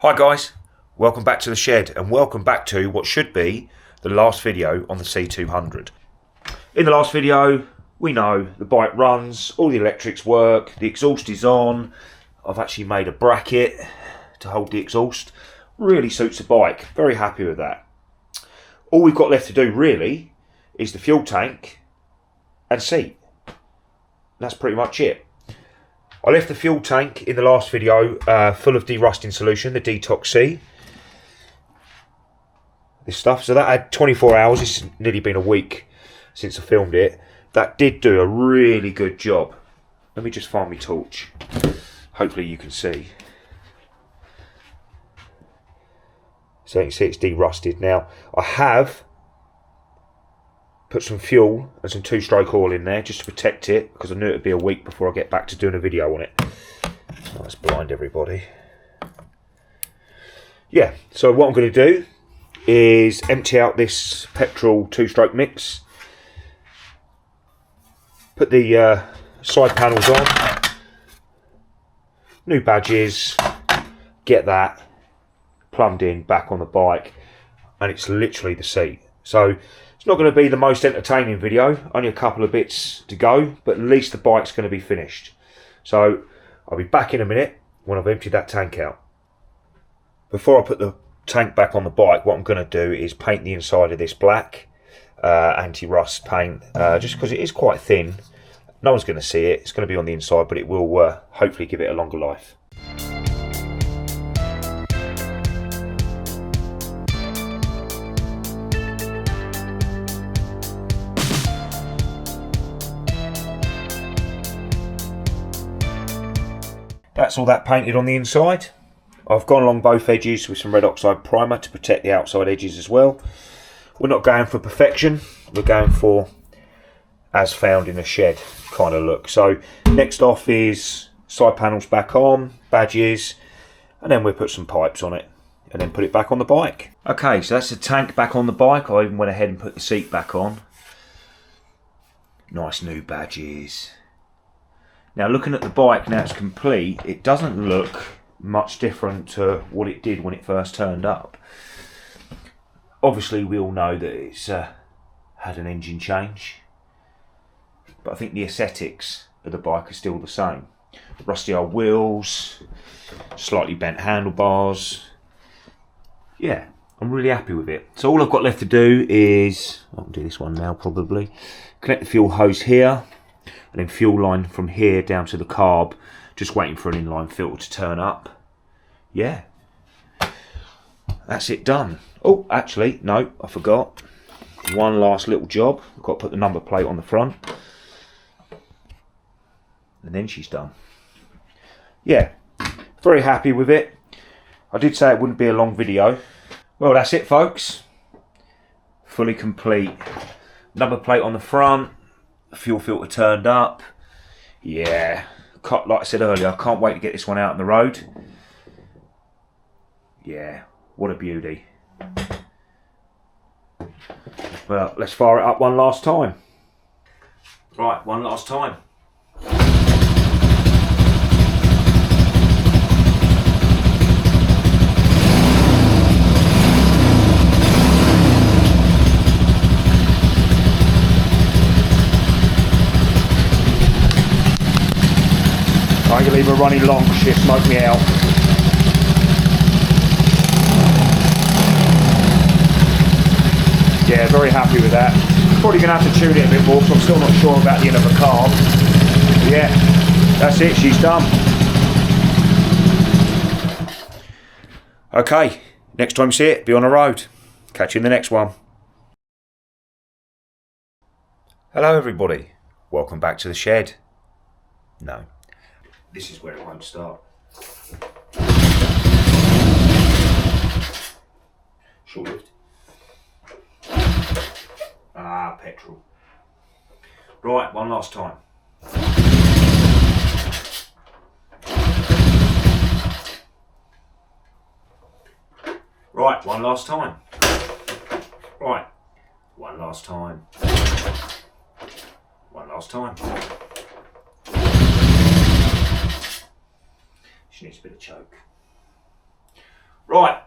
Hi guys, welcome back to the shed and welcome back to what should be the last video on the C200. In the last video, we know the bike runs, all the electrics work, the exhaust is on. I've actually made a bracket to hold the exhaust. Really suits the bike, very happy with that. All we've got left to do really is the fuel tank and seat. That's pretty much it. I left the fuel tank in the last video full of de-rusting solution, the Detox C. This stuff, so that had 24 hours, it's nearly been a week since I filmed it. That did do a really good job. Let me just find my torch. Hopefully you can see. So you can see it's de-rusted. Now, I have put some fuel and some two-stroke oil in there just to protect it, because I knew it would be a week before I get back to doing a video on it. Oh, let's blind everybody. Yeah, so what I'm going to do is empty out this petrol two-stroke mix, put the side panels on, new badges, get that plumbed in back on the bike, and it's literally the seat. So it's not going to be the most entertaining video, only a couple of bits to go, but at least the bike's going to be finished. So I'll be back in a minute when I've emptied that tank out. Before I put the tank back on the bike, what I'm going to do is paint the inside of this black anti-rust paint, just because it is quite thin. No one's going to see it, it's going to be on the inside, but it will hopefully give it a longer life. That's all that painted on the inside. I've gone along both edges with some red oxide primer to protect the outside edges as well. We're not going for perfection, we're going for as found in a shed kind of look. So next off is side panels back on, badges, and then we'll put some pipes on it and then put it back on the bike. Okay, so that's the tank back on the bike. I even went ahead and put the seat back on. Nice new badges. Now looking at the bike now it's complete, it doesn't look much different to what it did when it first turned up. Obviously we all know that it's had an engine change, but I think the aesthetics of the bike are still the same. Rusty old wheels, slightly bent handlebars. Yeah, I'm really happy with it. So all I've got left to do is, I'll do this one now probably, connect the fuel hose here, and then fuel line from here down to the carb, just waiting for an inline filter to turn up. Yeah, that's it done. Oh, actually, no, I forgot. One last little job. I've got to put the number plate on the front. And then she's done. Yeah, very happy with it. I did say it wouldn't be a long video. Well, that's it, folks. Fully complete. Number plate on the front. Fuel filter turned up. Yeah, like I said earlier, I can't wait to get this one out on the road. Yeah, what a beauty. Well, let's fire it up one last time. Right, one last time. I can leave a running long, she'll smoke me out. Yeah, very happy with that. Probably going to have to tune it a bit more because I'm still not sure about the end of the carb. But yeah, that's it, she's done. Okay, next time you see it, be on the road. Catch you in the next one. Hello everybody, welcome back to the shed. No. This is where it won't start. Short-lived. Ah, petrol. Right, one last time. Right, one last time. Right, one last time. One last time. She needs a bit of choke. Right,